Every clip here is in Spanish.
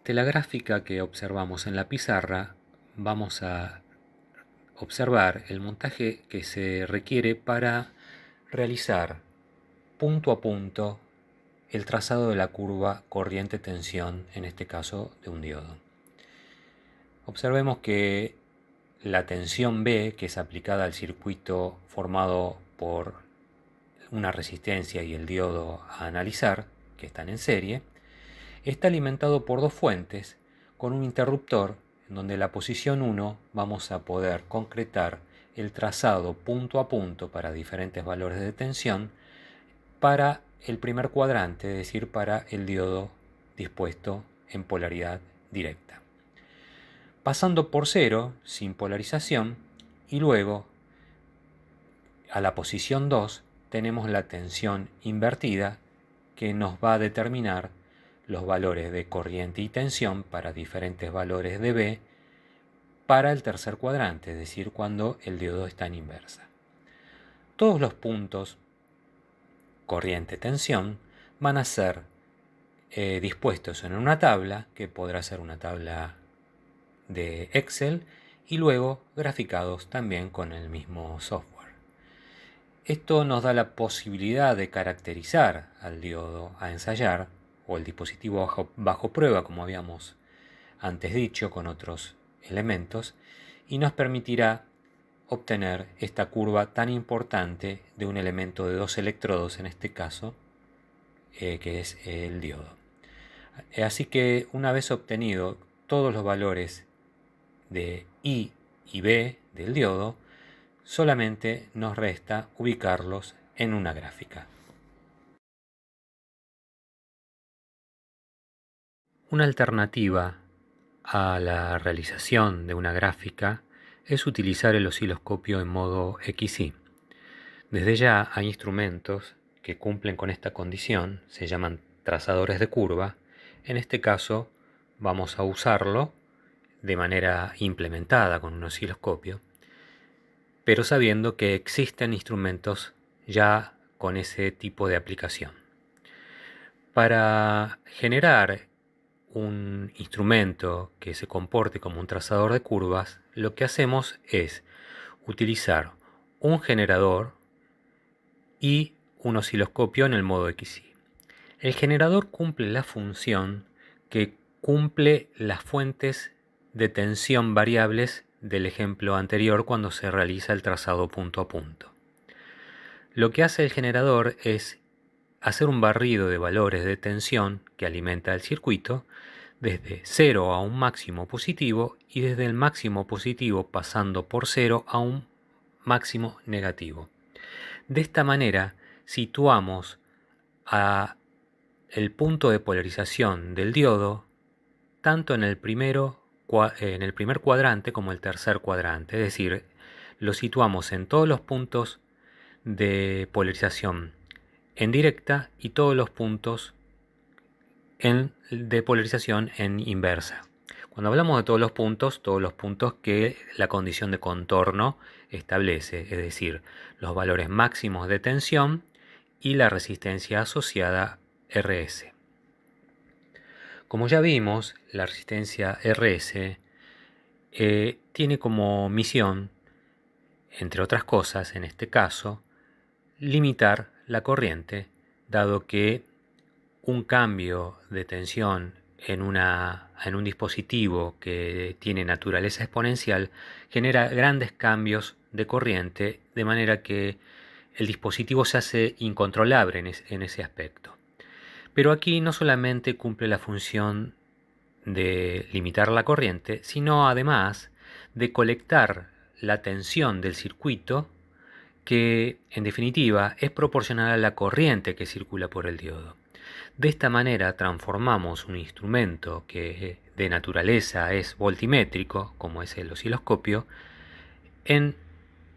De la gráfica que observamos en la pizarra, vamos a observar el montaje que se requiere para realizar punto a punto el trazado de la curva corriente-tensión, en este caso de un diodo. Observemos que la tensión B, que es aplicada al circuito formado por una resistencia y el diodo a analizar, que están en serie, está alimentado por dos fuentes con un interruptor en donde en la posición 1 vamos a poder concretar el trazado punto a punto para diferentes valores de tensión para el primer cuadrante, es decir, para el diodo dispuesto en polaridad directa. Pasando por 0, sin polarización, y luego a la posición 2 tenemos la tensión invertida que nos va a determinar los valores de corriente y tensión para diferentes valores de B para el tercer cuadrante, es decir, cuando el diodo está en inversa. Todos los puntos corriente-tensión van a ser dispuestos en una tabla, que podrá ser una tabla de Excel, y luego graficados también con el mismo software. Esto nos da la posibilidad de caracterizar al diodo a ensayar, o el dispositivo bajo prueba, como habíamos antes dicho, con otros elementos, y nos permitirá obtener esta curva tan importante de un elemento de dos electrodos, en este caso, que es el diodo. Así que una vez obtenido todos los valores de I y B del diodo, solamente nos resta ubicarlos en una gráfica. Una alternativa a la realización de una gráfica es utilizar el osciloscopio en modo XY. Desde ya hay instrumentos que cumplen con esta condición, se llaman trazadores de curva. En este caso vamos a usarlo de manera implementada con un osciloscopio, pero sabiendo que existen instrumentos ya con ese tipo de aplicación. Para generar un instrumento que se comporte como un trazador de curvas, lo que hacemos es utilizar un generador y un osciloscopio en el modo XY. El generador cumple la función que cumple las fuentes de tensión variables del ejemplo anterior cuando se realiza el trazado punto a punto. Lo que hace el generador es hacer un barrido de valores de tensión que alimenta el circuito desde 0 a un máximo positivo y desde el máximo positivo pasando por 0 a un máximo negativo. De esta manera situamos el punto de polarización del diodo tanto en el primer cuadrante como el tercer cuadrante, es decir, lo situamos en todos los puntos de polarización en directa y todos los puntos de polarización en inversa. Cuando hablamos de todos los puntos que la condición de contorno establece, es decir, los valores máximos de tensión y la resistencia asociada RS. Como ya vimos, la resistencia RS tiene como misión, entre otras cosas, en este caso, limitar la corriente, dado que un cambio de tensión en un dispositivo que tiene naturaleza exponencial genera grandes cambios de corriente, de manera que el dispositivo se hace incontrolable en ese aspecto. Pero aquí no solamente cumple la función de limitar la corriente, sino además de colectar la tensión del circuito, que en definitiva es proporcional a la corriente que circula por el diodo. De esta manera transformamos un instrumento que de naturaleza es voltimétrico, como es el osciloscopio, en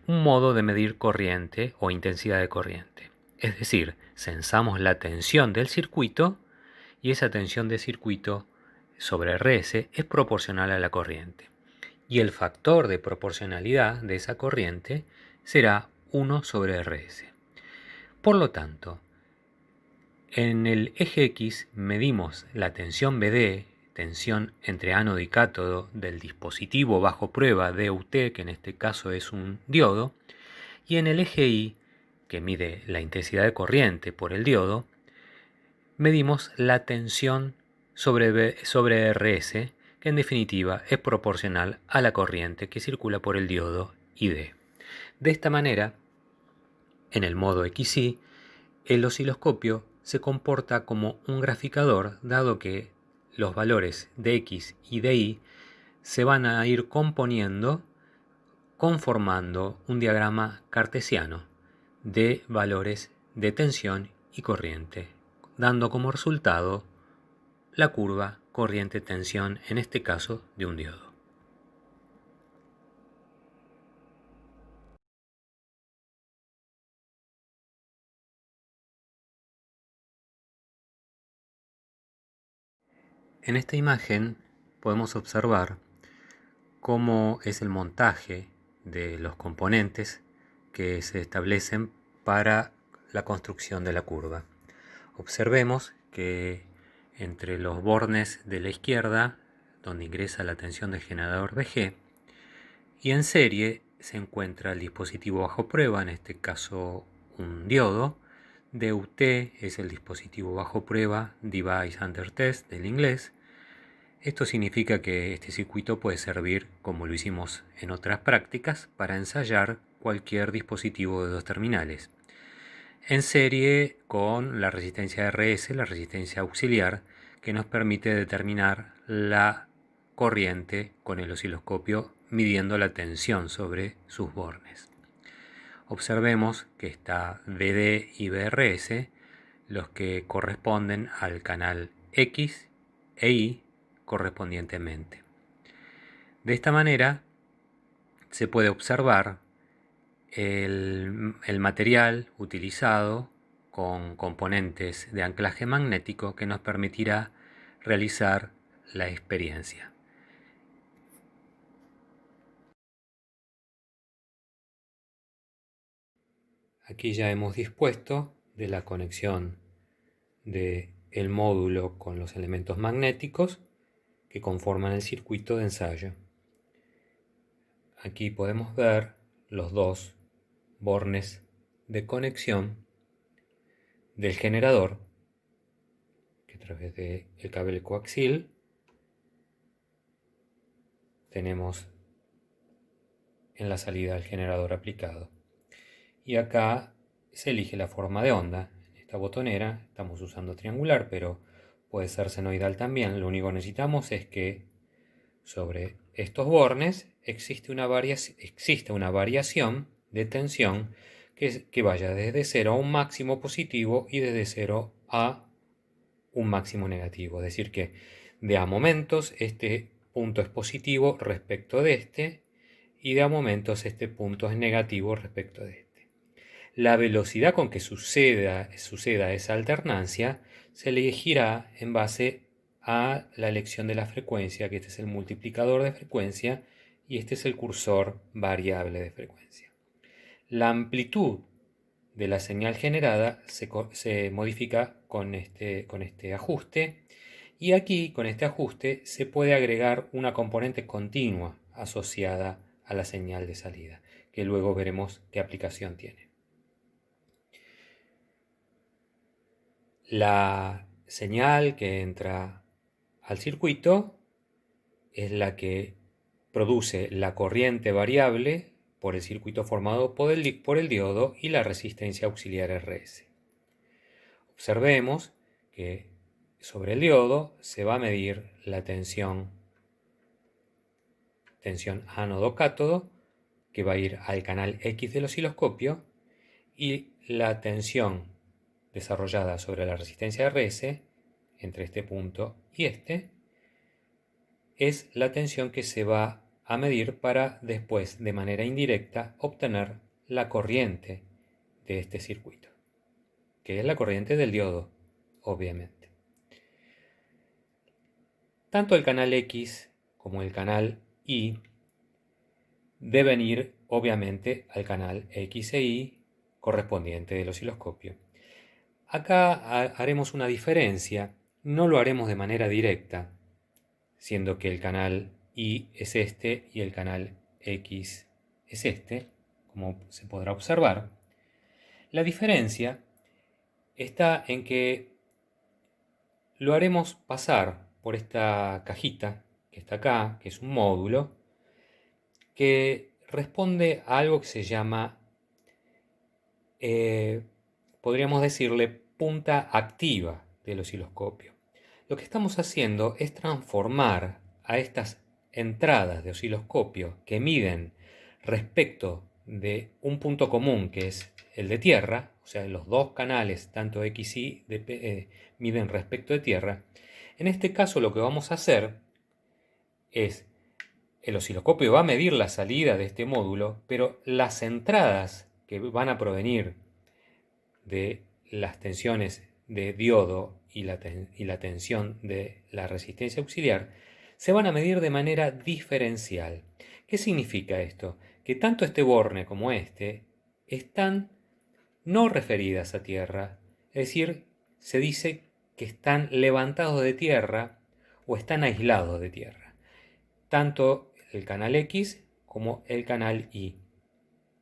un modo de medir corriente o intensidad de corriente. Es decir, censamos la tensión del circuito y esa tensión de circuito sobre RS es proporcional a la corriente. Y el factor de proporcionalidad de esa corriente será 1 sobre RS. Por lo tanto, en el eje X medimos la tensión BD, tensión entre ánodo y cátodo del dispositivo bajo prueba DUT, que en este caso es un diodo, y en el eje Y, que mide la intensidad de corriente por el diodo, medimos la tensión sobre RS, que en definitiva es proporcional a la corriente que circula por el diodo ID. De esta manera, en el modo XY, el osciloscopio se comporta como un graficador, dado que los valores de X y de Y se van a ir componiendo conformando un diagrama cartesiano de valores de tensión y corriente, dando como resultado la curva corriente-tensión, en este caso de un diodo. En esta imagen podemos observar cómo es el montaje de los componentes que se establecen para la construcción de la curva. Observemos que entre los bornes de la izquierda, donde ingresa la tensión del generador de G, y en serie se encuentra el dispositivo bajo prueba, en este caso un diodo. DUT es el dispositivo bajo prueba, Device Under Test del inglés. Esto significa que este circuito puede servir, como lo hicimos en otras prácticas, para ensayar cualquier dispositivo de dos terminales. En serie con la resistencia RS, la resistencia auxiliar, que nos permite determinar la corriente con el osciloscopio midiendo la tensión sobre sus bornes. Observemos que está BD y BRS, los que corresponden al canal X e Y correspondientemente. De esta manera se puede observar el material utilizado con componentes de anclaje magnético que nos permitirá realizar la experiencia. Aquí ya hemos dispuesto de la conexión del módulo con los elementos magnéticos que conforman el circuito de ensayo. Aquí podemos ver los dos bornes de conexión del generador, que a través del cable coaxial tenemos en la salida del generador aplicado. Y acá se elige la forma de onda. En esta botonera estamos usando triangular, pero puede ser senoidal también. Lo único que necesitamos es que sobre estos bornes existe una variación de tensión que vaya desde 0 a un máximo positivo y desde 0 a un máximo negativo. Es decir, que de a momentos este punto es positivo respecto de este y de a momentos este punto es negativo respecto de este. La velocidad con que suceda esa alternancia se elegirá en base a la elección de la frecuencia, que este es el multiplicador de frecuencia y este es el cursor variable de frecuencia. La amplitud de la señal generada se modifica con este ajuste, y aquí con este ajuste se puede agregar una componente continua asociada a la señal de salida, que luego veremos qué aplicación tiene. La señal que entra al circuito es la que produce la corriente variable por el circuito formado por el diodo y la resistencia auxiliar RS. Observemos que sobre el diodo se va a medir la tensión ánodo-cátodo, que va a ir al canal X del osciloscopio, y la tensión desarrollada sobre la resistencia RS, entre este punto y este, es la tensión que se va a medir para después, de manera indirecta, obtener la corriente de este circuito, que es la corriente del diodo, obviamente. Tanto el canal X como el canal Y deben ir, obviamente, al canal X e Y correspondiente del osciloscopio. Acá haremos una diferencia, no lo haremos de manera directa, siendo que el canal Y es este y el canal X es este, como se podrá observar. La diferencia está en que lo haremos pasar por esta cajita que está acá, que es un módulo, que responde a algo que se llama, eh, podríamos decirle, punta activa del osciloscopio. Lo que estamos haciendo es transformar a estas entradas de osciloscopio que miden respecto de un punto común que es el de tierra, o sea, los dos canales, tanto X y Y, miden respecto de tierra. En este caso lo que vamos a hacer es, el osciloscopio va a medir la salida de este módulo, pero las entradas que van a provenir de las tensiones de diodo y la tensión de la resistencia auxiliar se van a medir de manera diferencial. ¿Qué significa esto? Que tanto este borne como este están no referidas a tierra, es decir, se dice que están levantados de tierra o están aislados de tierra. Tanto el canal X como el canal Y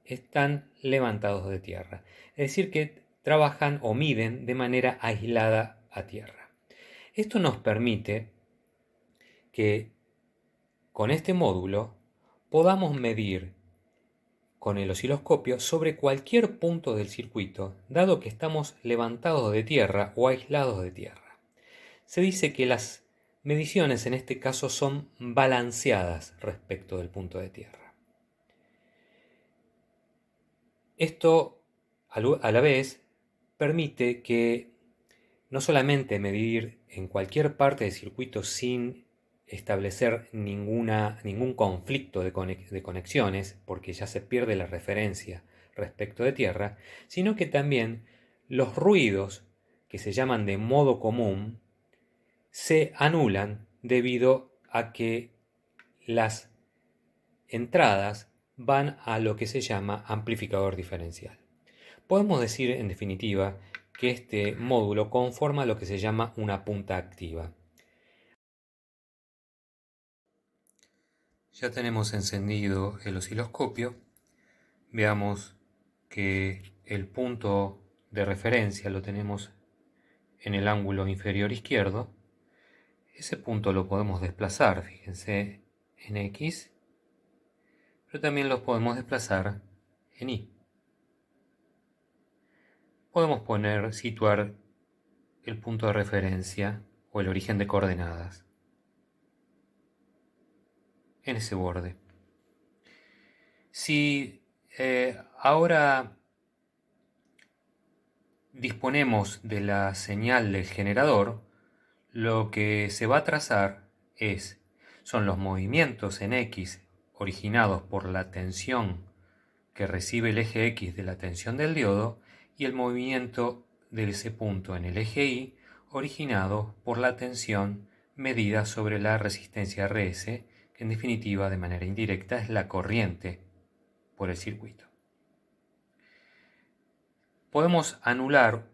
están levantados de tierra. Es decir, que trabajan o miden de manera aislada a tierra. Esto nos permite que con este módulo podamos medir con el osciloscopio sobre cualquier punto del circuito, dado que estamos levantados de tierra o aislados de tierra. Se dice que las mediciones en este caso son balanceadas respecto del punto de tierra. Esto, a la vez, permite que no solamente medir en cualquier parte del circuito sin establecer ningún conflicto de conexiones, porque ya se pierde la referencia respecto de tierra, sino que también los ruidos que se llaman de modo común se anulan debido a que las entradas van a lo que se llama amplificador diferencial. Podemos decir, en definitiva, que este módulo conforma lo que se llama una punta activa. Ya tenemos encendido el osciloscopio. Veamos que el punto de referencia lo tenemos en el ángulo inferior izquierdo. Ese punto lo podemos desplazar, fíjense, en X, pero también lo podemos desplazar en Y. Podemos situar el punto de referencia o el origen de coordenadas en ese borde. Si ahora disponemos de la señal del generador, lo que se va a trazar son los movimientos en X originados por la tensión que recibe el eje X de la tensión del diodo y el movimiento de ese punto en el eje Y originado por la tensión medida sobre la resistencia RS, que en definitiva, de manera indirecta, es la corriente por el circuito. Podemos anular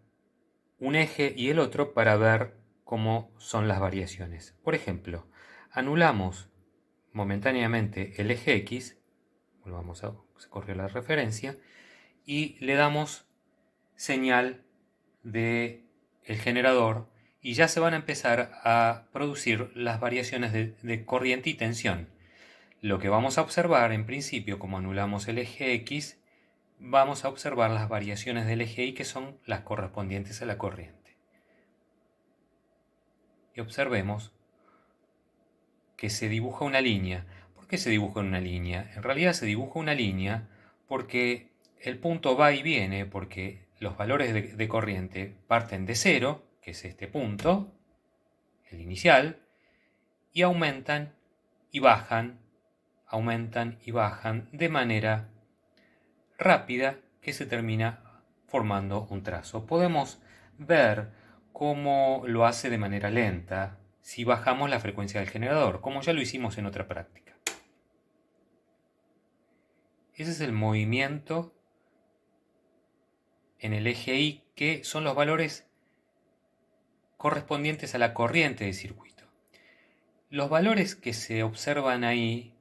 un eje y el otro para ver cómo son las variaciones. Por ejemplo, anulamos momentáneamente el eje X, volvamos a correr la referencia, y le damos señal del generador y ya se van a empezar a producir las variaciones de corriente y tensión. Lo que vamos a observar en principio, como anulamos el eje X, vamos a observar las variaciones del eje Y que son las correspondientes a la corriente. Y observemos que se dibuja una línea. ¿Por qué se dibuja una línea? En realidad se dibuja una línea porque el punto va y viene, porque los valores de corriente parten de cero, que es este punto, el inicial, y aumentan y bajan de manera rápida que se termina formando un trazo. Podemos ver cómo lo hace de manera lenta si bajamos la frecuencia del generador, como ya lo hicimos en otra práctica. Ese es el movimiento en el eje Y, que son los valores correspondientes a la corriente del circuito. Los valores que se observan ahí,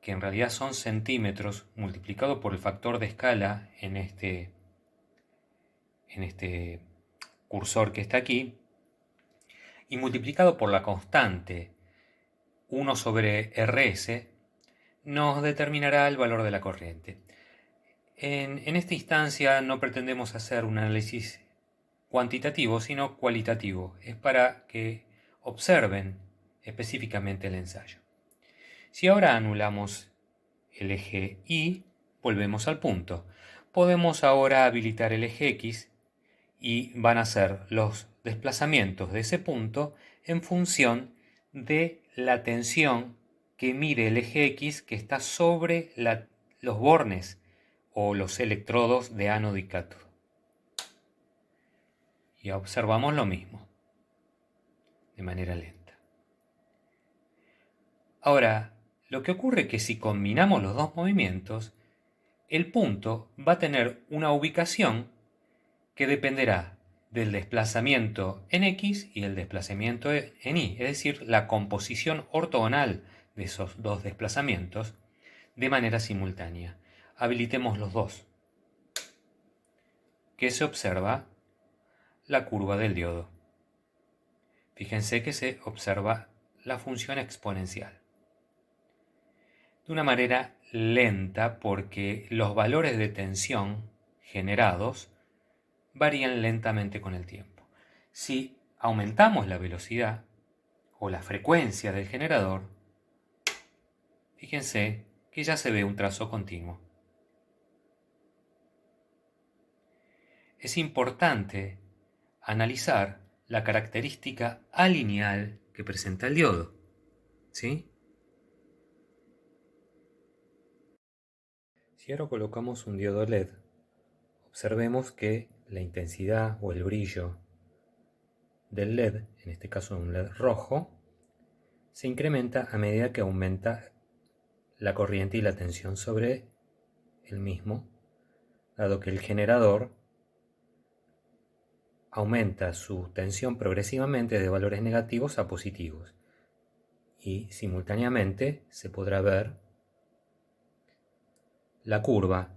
que en realidad son centímetros, multiplicado por el factor de escala en este cursor que está aquí, y multiplicado por la constante 1 sobre Rs, nos determinará el valor de la corriente. En esta instancia no pretendemos hacer un análisis cuantitativo, sino cualitativo. Es para que observen específicamente el ensayo. Si ahora anulamos el eje Y, volvemos al punto. Podemos ahora habilitar el eje X y van a ser los desplazamientos de ese punto en función de la tensión que mide el eje X que está sobre los bornes o los electrodos de ánodo y cátodo. Y observamos lo mismo, de manera lenta. Ahora, lo que ocurre es que si combinamos los dos movimientos, el punto va a tener una ubicación que dependerá del desplazamiento en X y el desplazamiento en Y, es decir, la composición ortogonal de esos dos desplazamientos de manera simultánea. Habilitemos los dos. ¿Qué se observa? La curva del diodo. Fíjense que se observa la función exponencial. De una manera lenta porque los valores de tensión generados varían lentamente con el tiempo. Si aumentamos la velocidad o la frecuencia del generador, fíjense que ya se ve un trazo continuo. Es importante analizar la característica alineal que presenta el diodo, ¿sí? Si ahora colocamos un diodo LED, observemos que la intensidad o el brillo del LED, en este caso un LED rojo, se incrementa a medida que aumenta la corriente y la tensión sobre el mismo, dado que el generador aumenta su tensión progresivamente de valores negativos a positivos y simultáneamente se podrá ver la curva.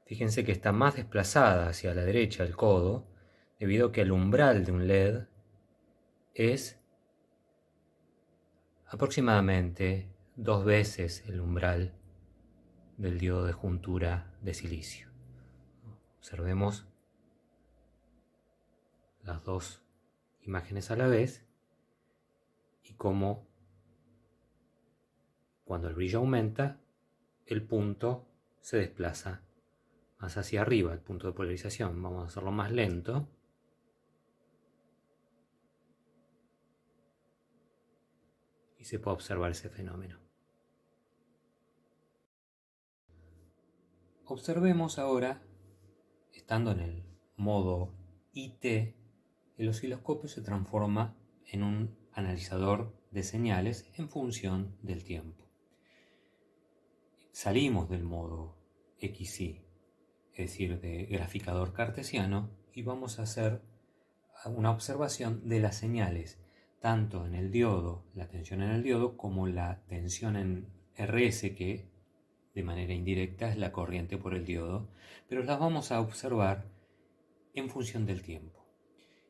Fíjense que está más desplazada hacia la derecha el codo debido a que el umbral de un LED es aproximadamente 2 veces el umbral del diodo de juntura de silicio. Observemos las dos imágenes a la vez y cómo cuando el brillo aumenta el punto se desplaza más hacia arriba, el punto de polarización. Vamos a hacerlo más lento. Y se puede observar ese fenómeno. Observemos ahora, estando en el modo IT, el osciloscopio se transforma en un analizador de señales en función del tiempo. Salimos del modo XY, es decir, de graficador cartesiano, y vamos a hacer una observación de las señales, tanto en el diodo, la tensión en el diodo, como la tensión en RS, que de manera indirecta es la corriente por el diodo, pero las vamos a observar en función del tiempo.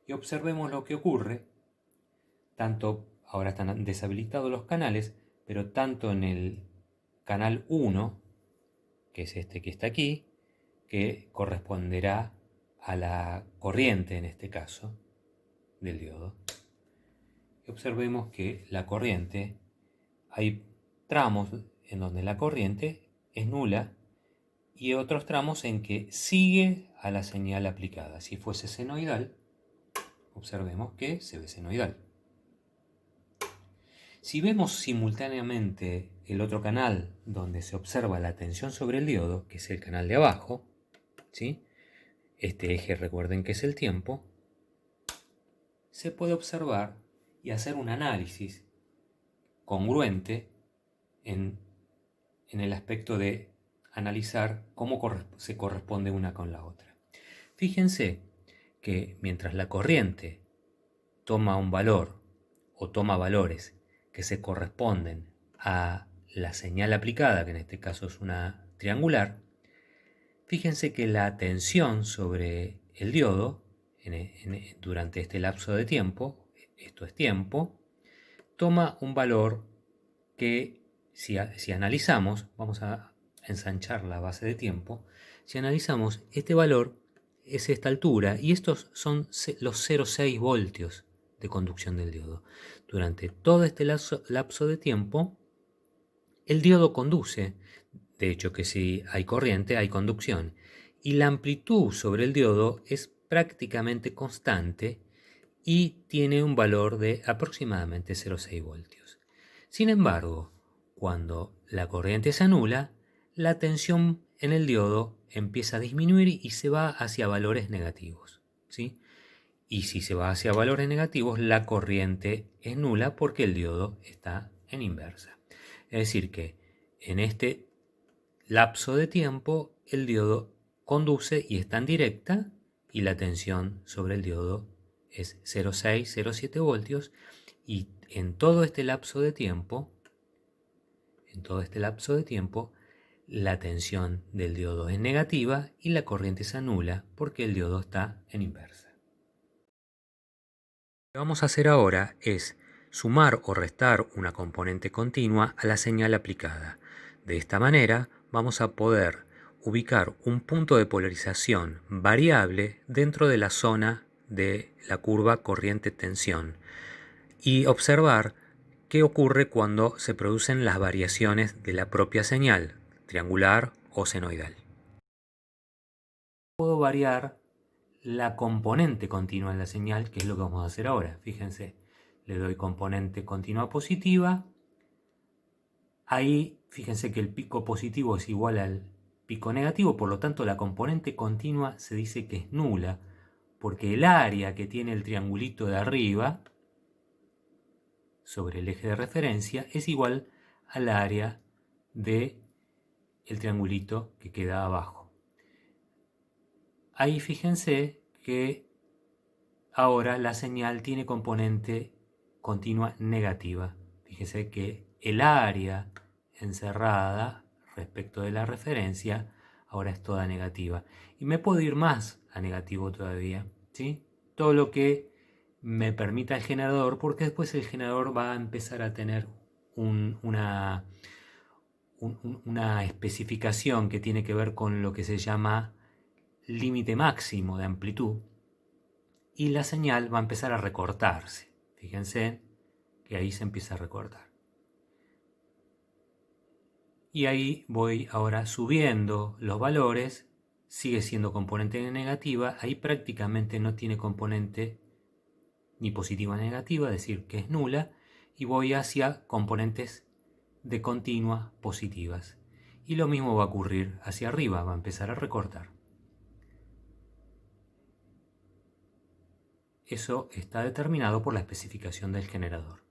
Y observemos lo que ocurre, tanto ahora están deshabilitados los canales, pero tanto en el canal 1, que es este que está aquí, que corresponderá a la corriente en este caso del diodo. Y observemos que la corriente, hay tramos en donde la corriente es nula y otros tramos en que sigue a la señal aplicada. Si fuese senoidal, observemos que se ve senoidal. Si vemos simultáneamente el otro canal donde se observa la tensión sobre el diodo, que es el canal de abajo, ¿sí? Este eje recuerden que es el tiempo, se puede observar y hacer un análisis congruente en el aspecto de analizar cómo se corresponde una con la otra. Fíjense que mientras la corriente toma un valor o toma valores que se corresponden a la señal aplicada, que en este caso es una triangular, fíjense que la tensión sobre el diodo durante este lapso de tiempo, esto es tiempo, toma un valor que si analizamos, vamos a ensanchar la base de tiempo, si analizamos este valor es esta altura y estos son los 0,6 voltios de conducción del diodo. Durante todo este lapso de tiempo, el diodo conduce, de hecho que si hay corriente hay conducción, y la amplitud sobre el diodo es prácticamente constante y tiene un valor de aproximadamente 0,6 voltios. Sin embargo, cuando la corriente se anula, la tensión en el diodo empieza a disminuir y se va hacia valores negativos, ¿sí? Y si se va hacia valores negativos, la corriente es nula porque el diodo está en inversa. Es decir, que en este lapso de tiempo el diodo conduce y está en directa y la tensión sobre el diodo es 0,6, 0,7 voltios y en todo este lapso de tiempo, la tensión del diodo es negativa y la corriente se anula porque el diodo está en inversa. Lo que vamos a hacer ahora es sumar o restar una componente continua a la señal aplicada. De esta manera vamos a poder ubicar un punto de polarización variable dentro de la zona de la curva corriente-tensión y observar qué ocurre cuando se producen las variaciones de la propia señal, triangular o senoidal. Puedo variar la componente continua en la señal, que es lo que vamos a hacer ahora. Fíjense, le doy componente continua positiva. Ahí, fíjense que el pico positivo es igual al pico negativo, por lo tanto la componente continua se dice que es nula, porque el área que tiene el triangulito de arriba sobre el eje de referencia es igual al área del triangulito que queda abajo. Ahí fíjense que ahora la señal tiene componente continua negativa. Fíjense que el área encerrada respecto de la referencia ahora es toda negativa. Y me puedo ir más a negativo todavía, ¿sí? Todo lo que me permita el generador, porque después el generador va a empezar a tener una especificación que tiene que ver con lo que se llama límite máximo de amplitud y la señal va a empezar a recortarse. Fíjense que ahí se empieza a recortar. Y ahí voy ahora subiendo los valores, sigue siendo componente negativa, ahí prácticamente no tiene componente ni positiva ni negativa, es decir, que es nula, y voy hacia componentes de continua positivas. Y lo mismo va a ocurrir hacia arriba, va a empezar a recortar. Eso está determinado por la especificación del generador.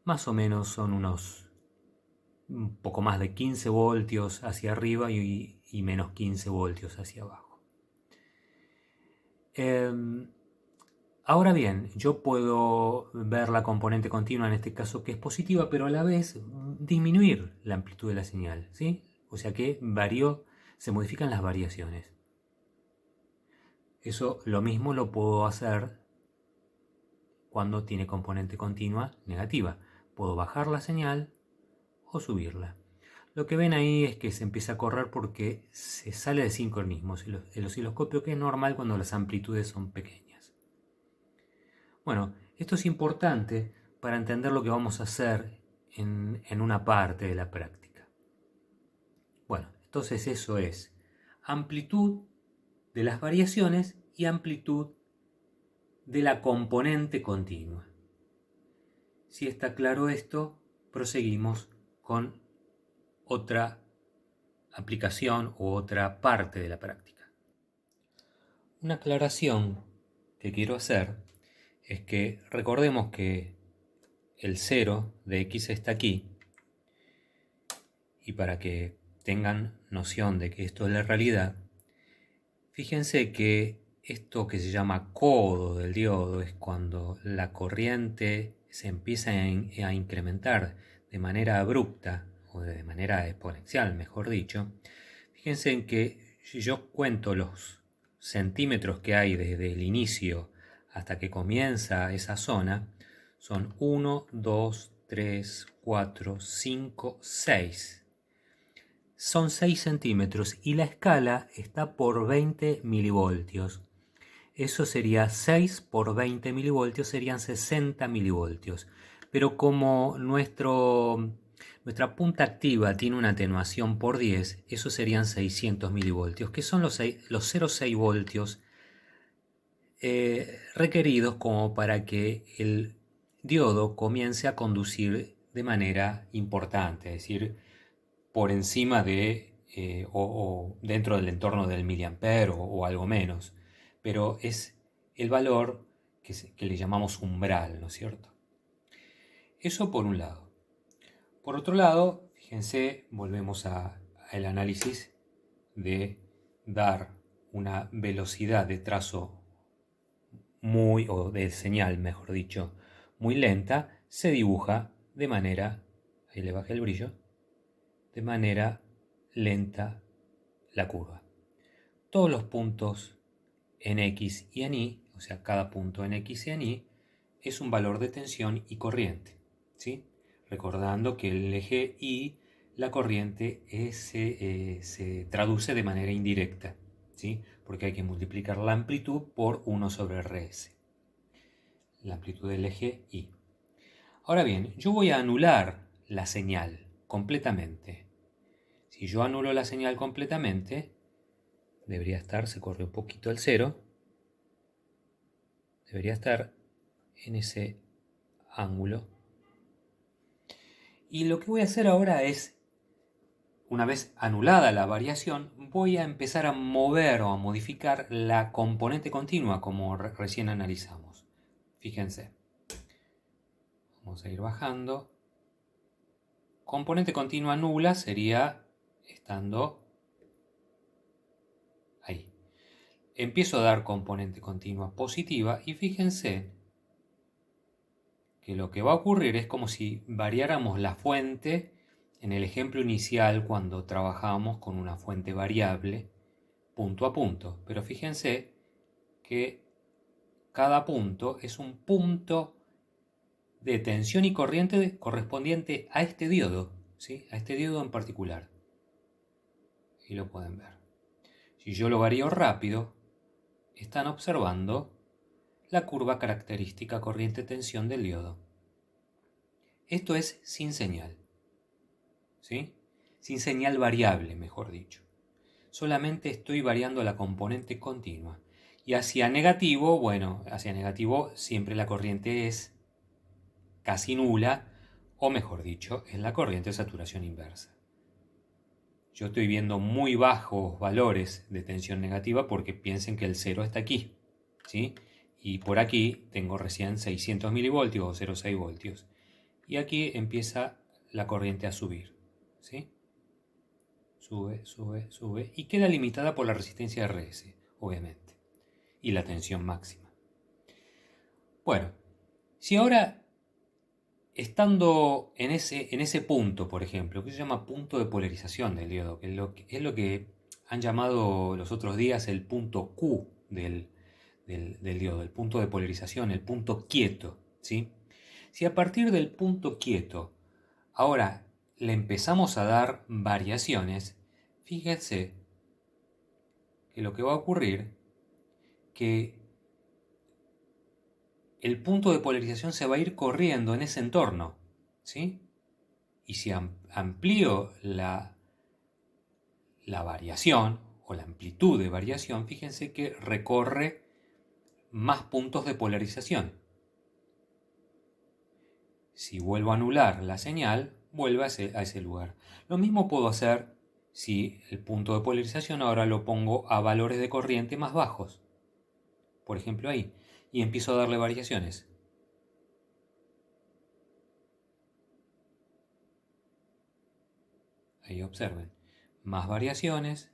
Más o menos son un poco más de 15 voltios hacia arriba y menos 15 voltios hacia abajo. Ahora bien, yo puedo ver la componente continua en este caso que es positiva, pero a la vez disminuir la amplitud de la señal, ¿sí? O sea que se modifican las variaciones. Eso lo mismo lo puedo hacer cuando tiene componente continua negativa. Puedo bajar la señal o subirla. Lo que ven ahí es que se empieza a correr porque se sale de sincronismo el osciloscopio, que es normal cuando las amplitudes son pequeñas. Bueno, esto es importante para entender lo que vamos a hacer en una parte de la práctica. Bueno, entonces eso es amplitud de las variaciones y amplitud de la componente continua. Si está claro esto, proseguimos con otra aplicación u otra parte de la práctica. Una aclaración que quiero hacer es que recordemos que el 0 de x está aquí, y para que tengan noción de que esto es la realidad, fíjense que esto que se llama codo del diodo es cuando la corriente se empieza a incrementar de manera abrupta, o de manera exponencial, mejor dicho, fíjense en que si yo cuento los centímetros que hay desde el inicio hasta que comienza esa zona, son 1, 2, 3, 4, 5, 6. Son 6 centímetros y la escala está por 20 milivoltios. Eso sería 6 por 20 milivoltios, serían 60 milivoltios. Pero como nuestra punta activa tiene una atenuación por 10, eso serían 600 milivoltios, que son los 0,6 voltios requeridos como para que el diodo comience a conducir de manera importante, es decir, por encima de o dentro del entorno del miliampere o algo menos, pero es el valor que le llamamos umbral, ¿no es cierto? Eso por un lado. Por otro lado, fíjense, volvemos al análisis de dar una velocidad de trazo o de señal, mejor dicho, muy lenta, se dibuja de manera, ahí le bajé el brillo, de manera lenta la curva. Todos los puntos en X y en Y, o sea, cada punto en X y en Y, es un valor de tensión y corriente, ¿sí? Recordando que el eje Y, la corriente se traduce de manera indirecta, ¿sí? Porque hay que multiplicar la amplitud por 1 sobre RS, la amplitud del eje Y. Ahora bien, yo voy a anular la señal completamente. Si yo anulo la señal completamente, debería estar, se corre un poquito el 0, debería estar en ese ángulo. Y lo que voy a hacer ahora es, una vez anulada la variación, voy a empezar a mover o a modificar la componente continua como recién analizamos. Fíjense. Vamos a ir bajando. Componente continua nula sería estando ahí. Empiezo a dar componente continua positiva y fíjense que lo que va a ocurrir es como si variáramos la fuente en el ejemplo inicial cuando trabajábamos con una fuente variable punto a punto. Pero fíjense que cada punto es un punto de tensión y corriente correspondiente a este diodo, ¿sí? A este diodo en particular. Y lo pueden ver. Si yo lo varío rápido, están observando la curva característica corriente-tensión del diodo. Esto es sin señal, ¿sí? Sin señal variable, mejor dicho. Solamente estoy variando la componente continua. Y hacia negativo, bueno, hacia negativo siempre la corriente es casi nula, o mejor dicho, es la corriente de saturación inversa. Yo estoy viendo muy bajos valores de tensión negativa porque piensen que el 0 está aquí, ¿sí? Y por aquí tengo recién 600 milivoltios o 0,6 voltios. Y aquí empieza la corriente a subir, ¿sí? Sube, sube, sube. Y queda limitada por la resistencia RS, obviamente. Y la tensión máxima. Bueno, si ahora, estando en ese punto, por ejemplo, que se llama punto de polarización del diodo, que es lo que han llamado los otros días el punto Q del diodo, el punto de polarización, el punto quieto, ¿sí? Si a partir del punto quieto ahora le empezamos a dar variaciones, fíjense que lo que va a ocurrir que el punto de polarización se va a ir corriendo en ese entorno, ¿sí? Y si amplío la variación o la amplitud de variación, fíjense que recorre más puntos de polarización. Si vuelvo a anular la señal, vuelve a ese lugar. Lo mismo puedo hacer si el punto de polarización ahora lo pongo a valores de corriente más bajos. Por ejemplo ahí. Y empiezo a darle variaciones. Ahí observen. Más variaciones.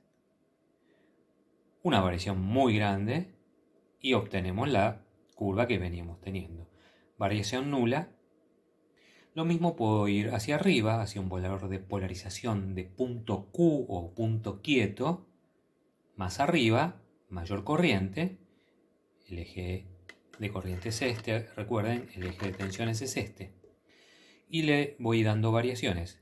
Una variación muy grande. Y obtenemos la curva que veníamos teniendo. Variación nula. Lo mismo puedo ir hacia arriba, hacia un valor de polarización de punto Q o punto quieto. Más arriba, mayor corriente. El eje de corriente es este, recuerden, el eje de tensiones es este. Y le voy dando variaciones.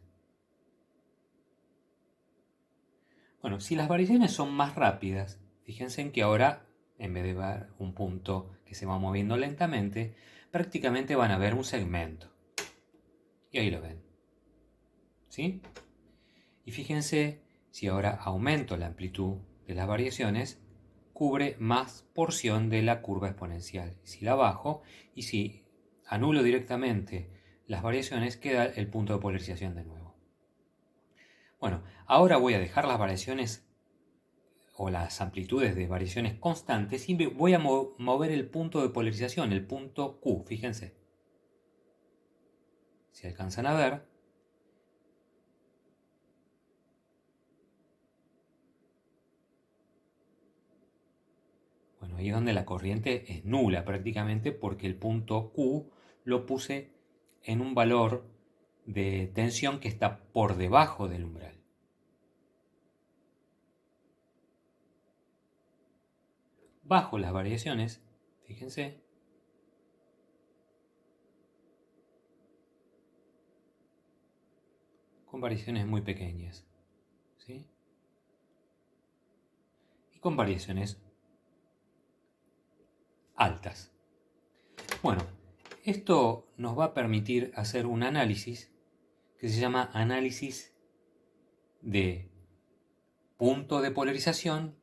Bueno, si las variaciones son más rápidas, fíjense en que ahora, en vez de ver un punto que se va moviendo lentamente, prácticamente van a ver un segmento. Y ahí lo ven. ¿Sí? Y fíjense, si ahora aumento la amplitud de las variaciones, cubre más porción de la curva exponencial. Si la bajo y si anulo directamente las variaciones, queda el punto de polarización de nuevo. Bueno, ahora voy a dejar las variaciones o las amplitudes de variaciones constantes y voy a mover el punto de polarización, el punto Q, fíjense. Si alcanzan a ver, bueno, ahí es donde la corriente es nula prácticamente porque el punto Q lo puse en un valor de tensión que está por debajo del umbral. Bajo las variaciones, fíjense, con variaciones muy pequeñas, ¿sí? Y con variaciones altas. Bueno, esto nos va a permitir hacer un análisis que se llama análisis de punto de polarización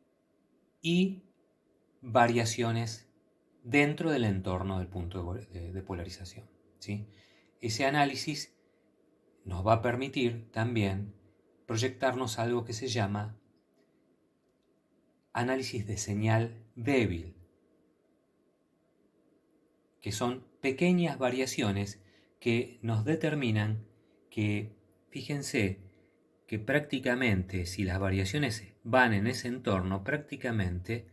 y variaciones dentro del entorno del punto de polarización, ¿sí? Ese análisis nos va a permitir también proyectarnos algo que se llama análisis de señal débil, que son pequeñas variaciones que nos determinan que, fíjense, que prácticamente si las variaciones van en ese entorno, prácticamente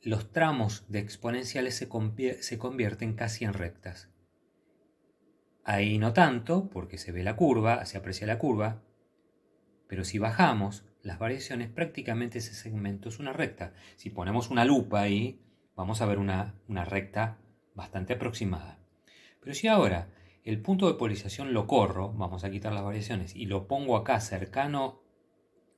los tramos de exponenciales se convierten casi en rectas. Ahí no tanto, porque se ve la curva, se aprecia la curva, pero si bajamos las variaciones, prácticamente ese segmento es una recta. Si ponemos una lupa ahí, vamos a ver una recta bastante aproximada. Pero si ahora el punto de polarización lo corro, vamos a quitar las variaciones, y lo pongo acá cercano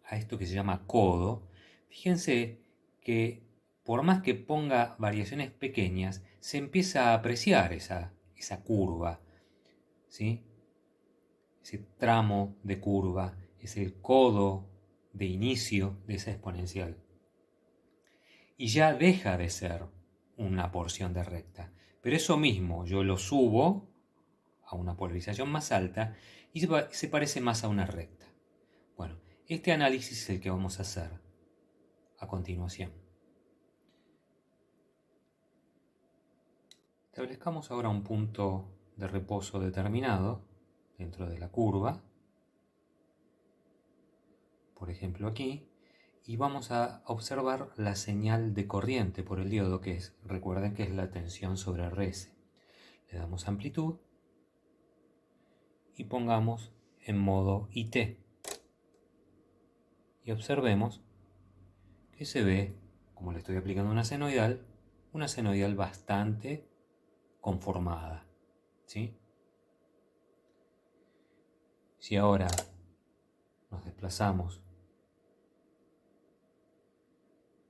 a esto que se llama codo, fíjense que por más que ponga variaciones pequeñas, se empieza a apreciar esa curva, ¿sí? Ese tramo de curva es el codo de inicio de esa exponencial. Y ya deja de ser una porción de recta. Pero eso mismo yo lo subo a una polarización más alta y se parece más a una recta. Bueno, este análisis es el que vamos a hacer a continuación. Establezcamos ahora un punto de reposo determinado dentro de la curva, por ejemplo aquí, y vamos a observar la señal de corriente por el diodo, que es, recuerden que es la tensión sobre RS. Le damos amplitud y pongamos en modo IT. Y observemos que se ve, como le estoy aplicando una senoidal bastante conformada, ¿sí? Si ahora nos desplazamos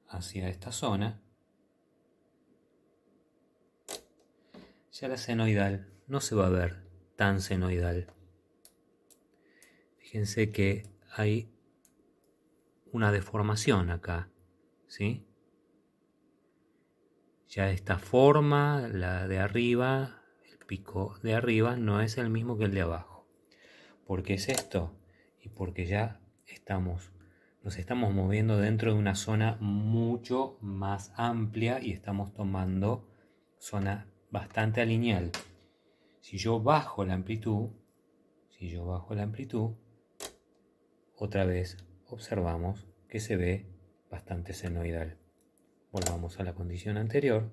hacia esta zona, ya la senoidal no se va a ver tan senoidal. Fíjense que hay una deformación acá, ¿sí? Ya esta forma, la de arriba, el pico de arriba, no es el mismo que el de abajo. ¿Por qué es esto? Y porque ya nos estamos moviendo dentro de una zona mucho más amplia y estamos tomando zona bastante alineal. Si yo bajo la amplitud, otra vez observamos que se ve bastante senoidal. Volvamos a la condición anterior.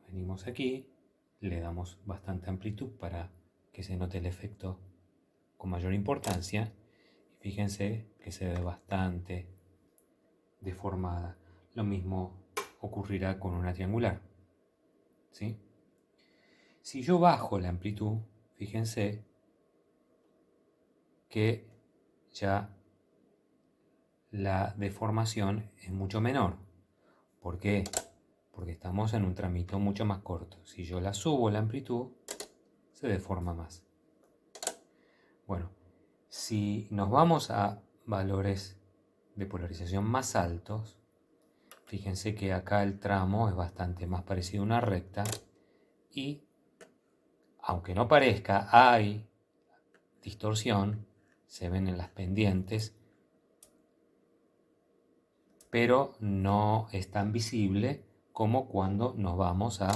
Venimos aquí le damos bastante amplitud para que se note el efecto con mayor importancia. Y fíjense que se ve bastante deformada. Lo mismo ocurrirá con una triangular, ¿sí? Si yo bajo la amplitud, fíjense que ya la deformación es mucho menor. ¿Por qué? Porque estamos en un tramito mucho más corto. Si yo la subo la amplitud, se deforma más. Bueno, si nos vamos a valores de polarización más altos, fíjense que acá el tramo es bastante más parecido a una recta y, aunque no parezca, hay distorsión, se ven en las pendientes, pero no es tan visible como cuando nos vamos a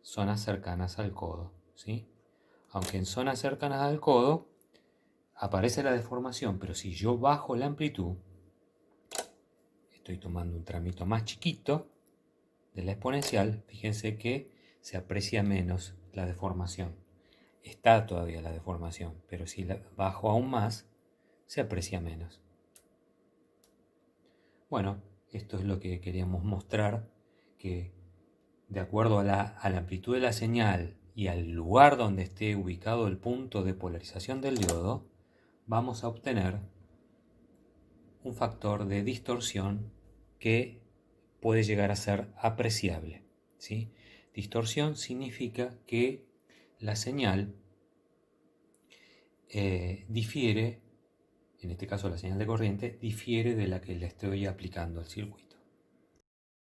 zonas cercanas al codo, ¿sí? Aunque en zonas cercanas al codo aparece la deformación, pero si yo bajo la amplitud, estoy tomando un tramito más chiquito de la exponencial, fíjense que se aprecia menos la deformación. Está todavía la deformación, pero si la bajo aún más, se aprecia menos. Bueno, esto es lo que queríamos mostrar, que de acuerdo a la amplitud de la señal y al lugar donde esté ubicado el punto de polarización del diodo, vamos a obtener un factor de distorsión que puede llegar a ser apreciable, ¿sí? Distorsión significa que la señal difiere, en este caso la señal de corriente, difiere de la que le estoy aplicando al circuito.